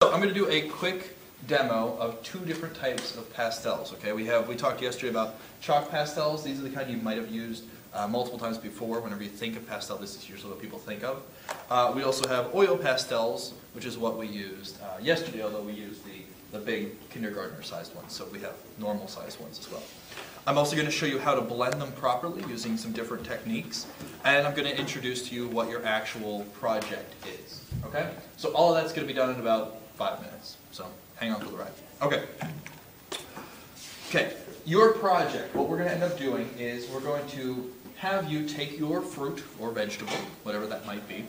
So I'm going to do a quick demo of two different types of pastels. Okay, we talked yesterday about chalk pastels. These are the kind you might have used multiple times before. Whenever you think of pastel, this is usually what people think of. We also have oil pastels, which is what we used yesterday, although we used the big kindergartner-sized ones, so we have normal-sized ones as well. I'm also going to show you how to blend them properly using some different techniques, and I'm going to introduce to you what your actual project is. Okay? So all of that's going to be done in about 5 minutes, so hang on for the ride. Okay. Okay, your project, what we're going to end up doing is we're going to have you take your fruit or vegetable, whatever that might be,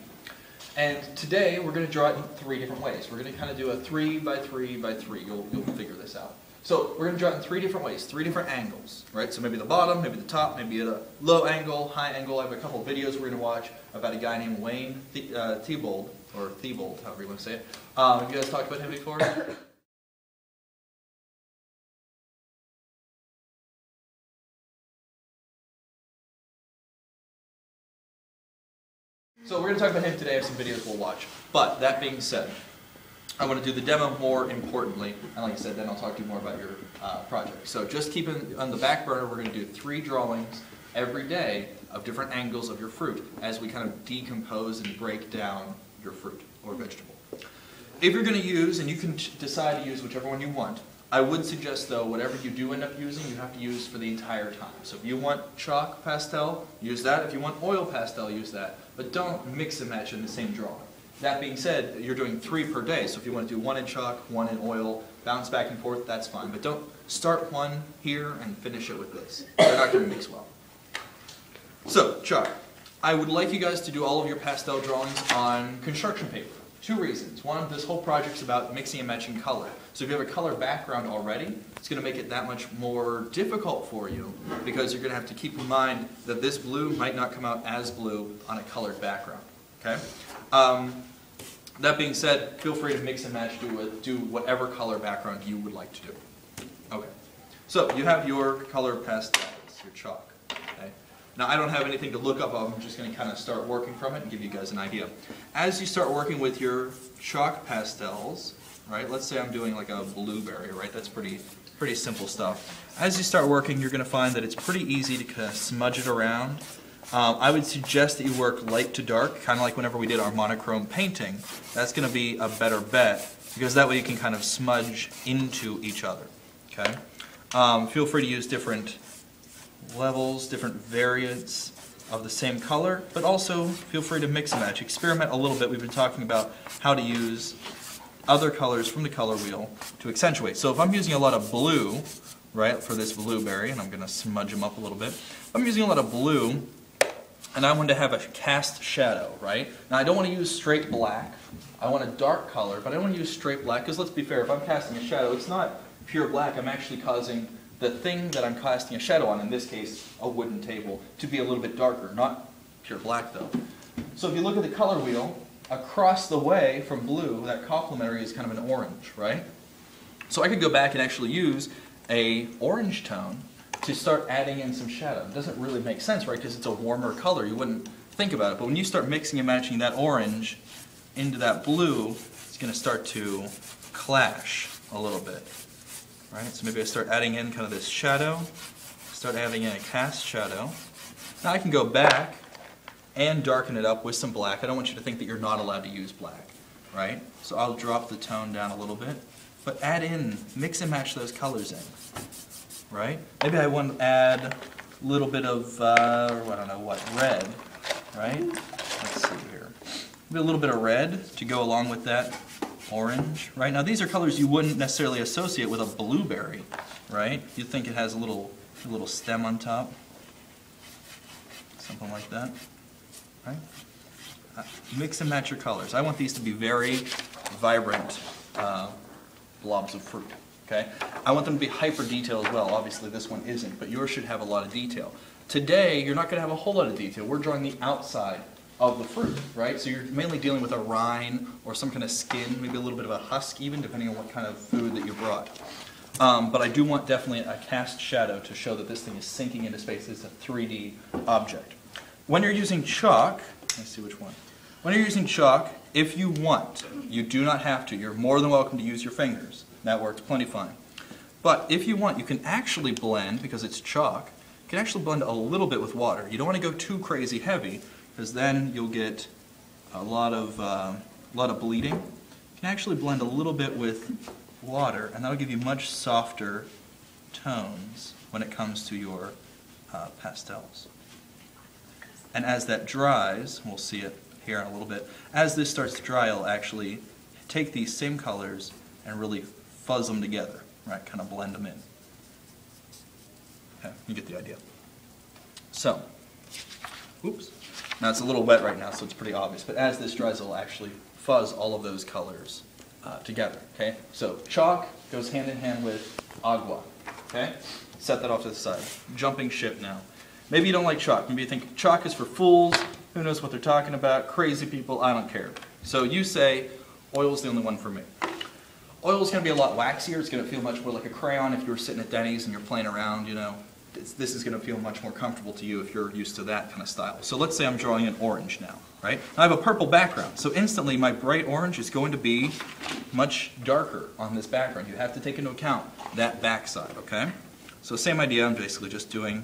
and today we're going to draw it in 3 different ways. We're going to kind of do a 3 by 3 by 3. You'll figure this out. So we're going to draw it in 3 different ways, 3 different angles, right? So maybe the bottom, maybe the top, maybe at a low angle, high angle. I have a couple videos we're going to watch about a guy named Wayne Thiebold, or Thiebold, however you want to say it. Have you guys talked about him before? So we're going to talk about him today. I have some videos we'll watch. But that being said, I want to do the demo more importantly, and like I said, then I'll talk to you more about your project. So just keep on the back burner, we're going to do 3 drawings every day of different angles of your fruit as we kind of decompose and break down your fruit or vegetable. If you're going to use, and you can decide to use whichever one you want, I would suggest though, whatever you do end up using, you have to use for the entire time. So if you want chalk pastel, use that. If you want oil pastel, use that. But don't mix and match in the same drawing. That being said, you're doing 3 per day, so if you want to do 1 in chalk, 1 in oil, bounce back and forth, that's fine. But don't start one here and finish it with this. They're not going to mix well. So, chalk. I would like you guys to do all of your pastel drawings on construction paper. 2 reasons. One, this whole project's about mixing and matching color. So if you have a color background already, it's going to make it that much more difficult for you because you're going to have to keep in mind that this blue might not come out as blue on a colored background. Okay? That being said, feel free to mix and match, do whatever color background you would like to do. Okay. So you have your color pastels, your chalk. Okay? Now I don't have anything to look up. I'm just going to kind of start working from it and give you guys an idea. As you start working with your chalk pastels, right? Let's say I'm doing like a blueberry, right? That's pretty simple stuff. As you start working, you're going to find that it's pretty easy to kind of smudge it around. I would suggest that you work light to dark, kind of like whenever we did our monochrome painting. That's going to be a better bet, because that way you can kind of smudge into each other. Okay? Feel free to use different levels, different variants of the same color, but also feel free to mix and match. Experiment a little bit. We've been talking about how to use other colors from the color wheel to accentuate. So if I'm using a lot of blue, right, for this blueberry, and I'm going to smudge them up a little bit. If I'm using a lot of blue, and I want to have a cast shadow, right? Now I don't want to use straight black. I want a dark color, but I don't want to use straight black, because let's be fair, if I'm casting a shadow, it's not pure black. I'm actually causing the thing that I'm casting a shadow on, in this case a wooden table, to be a little bit darker, not pure black though. So if you look at the color wheel, across the way from blue, that complementary is kind of an orange, right? So I could go back and actually use a orange tone to start adding in some shadow. It doesn't really make sense, right? Because it's a warmer color. You wouldn't think about it. But when you start mixing and matching that orange into that blue, it's going to start to clash a little bit. Right? So maybe I start adding in kind of this shadow, start adding in a cast shadow. Now I can go back and darken it up with some black. I don't want you to think that you're not allowed to use black, right? So I'll drop the tone down a little bit, but add in, mix and match those colors in, right? Maybe I want to add a little bit of, I don't know what, red, right? Let's see here. Maybe a little bit of red to go along with that orange, right? Now these are colors you wouldn't necessarily associate with a blueberry, right? You'd think it has a little stem on top, something like that, right? Mix and match your colors. I want these to be very vibrant blobs of fruit, okay? I want them to be hyper detailed as well. Obviously this one isn't, but yours should have a lot of detail. Today you're not going to have a whole lot of detail. We're drawing the outside of the fruit, right? So you're mainly dealing with a rind or some kind of skin, maybe a little bit of a husk even, depending on what kind of food that you brought. But I do want definitely a cast shadow to show that this thing is sinking into space. It's a 3D object. When you're using chalk, let's see which one. When you're using chalk, if you want, you do not have to. You're more than welcome to use your fingers. That works plenty fine. But if you want, you can actually blend, because it's chalk, you can actually blend a little bit with water. You don't want to go too crazy heavy, because then you'll get a lot of bleeding. You can actually blend a little bit with water, and that'll give you much softer tones when it comes to your pastels. And as that dries, we'll see it here in a little bit, as this starts to dry, it'll actually take these same colors and really fuzz them together, right? Kind of blend them in. Okay, you get the idea. So, oops. Now it's a little wet right now, so it's pretty obvious, but as this dries, it'll actually fuzz all of those colors together, okay? So chalk goes hand in hand with agua, okay? Set that off to the side. Jumping ship now. Maybe you don't like chalk. Maybe you think chalk is for fools, who knows what they're talking about, crazy people, I don't care. So you say, oil's the only one for me. Oil's going to be a lot waxier. It's going to feel much more like a crayon if you were sitting at Denny's and you're playing around, you know. This is going to feel much more comfortable to you if you're used to that kind of style. So let's say I'm drawing an orange now, right? I have a purple background, so instantly my bright orange is going to be much darker on this background. You have to take into account that backside, okay? So same idea, I'm basically just doing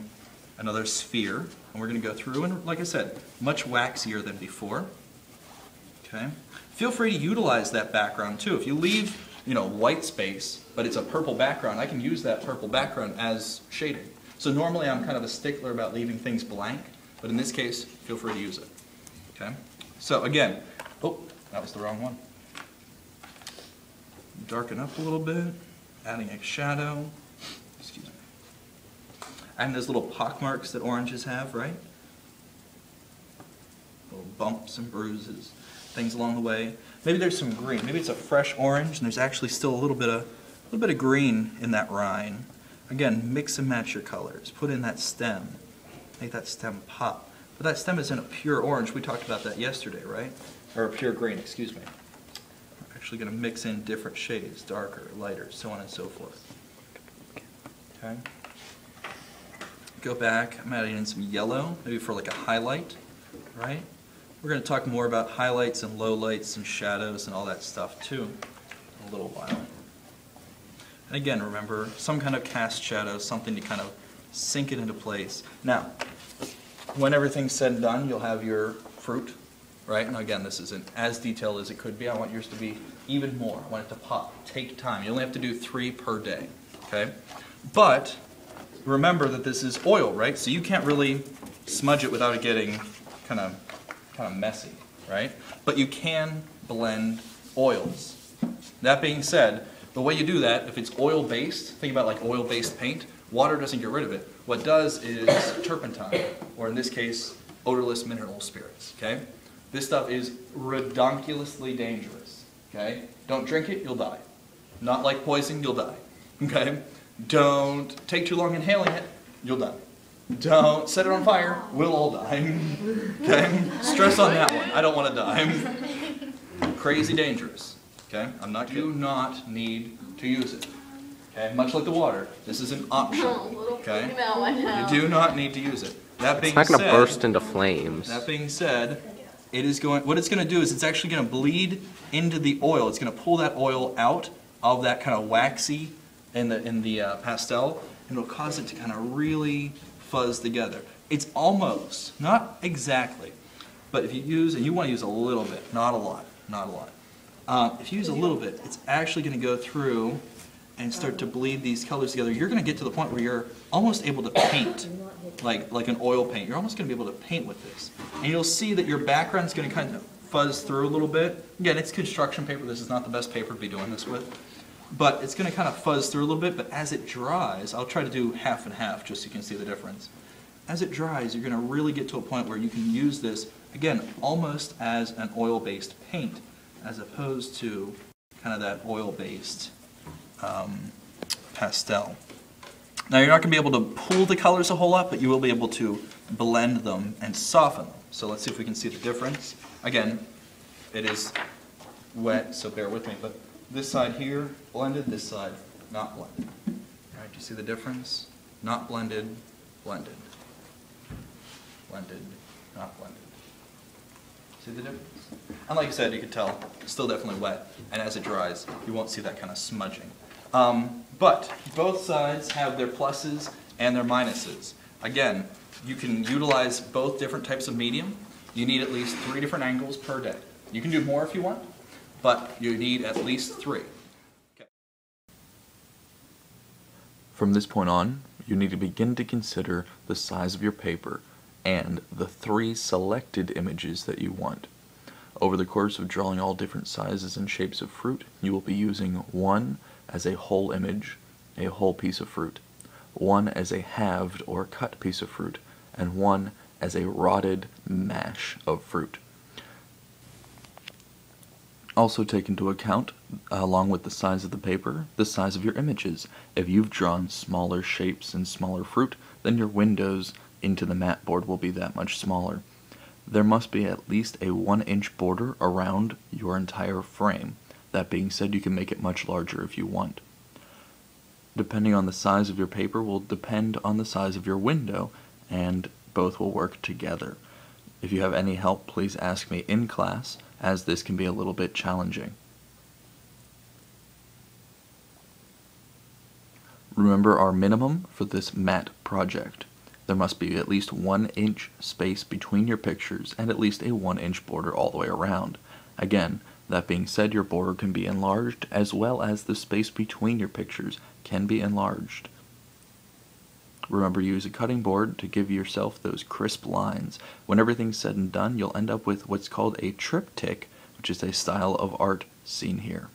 another sphere, and we're going to go through, and like I said, much waxier than before, okay? Feel free to utilize that background too. If you leave, you know, white space, but it's a purple background, I can use that purple background as shading. So normally I'm kind of a stickler about leaving things blank, but in this case, feel free to use it. Okay? So again, oh, that was the wrong one. Darken up a little bit, adding a shadow. Excuse me. Adding those little pock marks that oranges have, right? Little bumps and bruises, things along the way. Maybe there's some green. Maybe it's a fresh orange, and there's actually still a little bit of green in that rind. Again, mix and match your colors. Put in that stem. Make that stem pop. But that stem isn't a pure orange. We talked about that yesterday, right? Or a pure green, excuse me. We're actually going to mix in different shades, darker, lighter, so on and so forth. Okay. Go back. I'm adding in some yellow, maybe for like a highlight, right? We're going to talk more about highlights and lowlights and shadows and all that stuff too in a little while. And again, remember, some kind of cast shadow, something to kind of sink it into place. Now, when everything's said and done, you'll have your fruit, right? And again, this isn't as detailed as it could be. I want yours to be even more. I want it to pop. Take time. You only have to do 3 per day, okay? But remember that this is oil, right? So you can't really smudge it without it getting kind of messy, right? But you can blend oils. That being said, the way you do that, if it's oil-based, think about like oil-based paint, water doesn't get rid of it. What does is turpentine, or in this case, odorless mineral spirits, okay? This stuff is redonkulously dangerous, okay? Don't drink it, you'll die. Not like poison, you'll die, okay? Don't take too long inhaling it, you'll die. Don't set it on fire, we'll all die, okay? Stress on that one, I don't want to die. Crazy dangerous. Okay, I'm not kidding. You do not need to use it. Okay, much like the water, this is an option. Okay, you do not need to use it. That being said, it's not going to burst into flames. That being said, it is going. What it's going to do is it's actually going to bleed into the oil. It's going to pull that oil out of that kind of waxy in the pastel, and it'll cause it to kind of really fuzz together. It's almost, not exactly, but if you use, and you want to use a little bit, not a lot, not a lot. If you use a little bit, it's actually going to go through and start to bleed these colors together. You're going to get to the point where you're almost able to paint, like an oil paint. You're almost going to be able to paint with this. And you'll see that your background's going to kind of fuzz through a little bit. Again, it's construction paper. This is not the best paper to be doing this with. But it's going to kind of fuzz through a little bit. But as it dries, I'll try to do half and half just so you can see the difference. As it dries, you're going to really get to a point where you can use this, again, almost as an oil-based paint, as opposed to kind of that oil-based pastel. Now you're not going to be able to pull the colors a whole lot, but you will be able to blend them and soften them. So let's see if we can see the difference. Again, it is wet, so bear with me, but this side here, blended, this side, not blended. All right, do you see the difference? Not blended, blended. Blended, not blended. See the difference? And like I said, you can tell, it's still definitely wet, and as it dries, you won't see that kind of smudging. But both sides have their pluses and their minuses. Again, you can utilize both different types of medium. You need at least 3 different angles per day. You can do more if you want, but you need at least 3. Okay. From this point on, you need to begin to consider the size of your paper and the 3 selected images that you want. Over the course of drawing all different sizes and shapes of fruit, you will be using 1 as a whole image, a whole piece of fruit, 1 as a halved or cut piece of fruit, and 1 as a rotted mash of fruit. Also take into account, along with the size of the paper, the size of your images. If you've drawn smaller shapes and smaller fruit, then your windows into the mat board will be that much smaller. There must be at least a 1-inch border around your entire frame. That being said, you can make it much larger if you want. Depending on the size of your paper will depend on the size of your window, and both will work together. If you have any help, please ask me in class, as this can be a little bit challenging. Remember our minimum for this mat project. There must be at least 1-inch space between your pictures and at least a 1-inch border all the way around. Again, that being said, your border can be enlarged as well as the space between your pictures can be enlarged. Remember, use a cutting board to give yourself those crisp lines. When everything's said and done, you'll end up with what's called a triptych, which is a style of art seen here.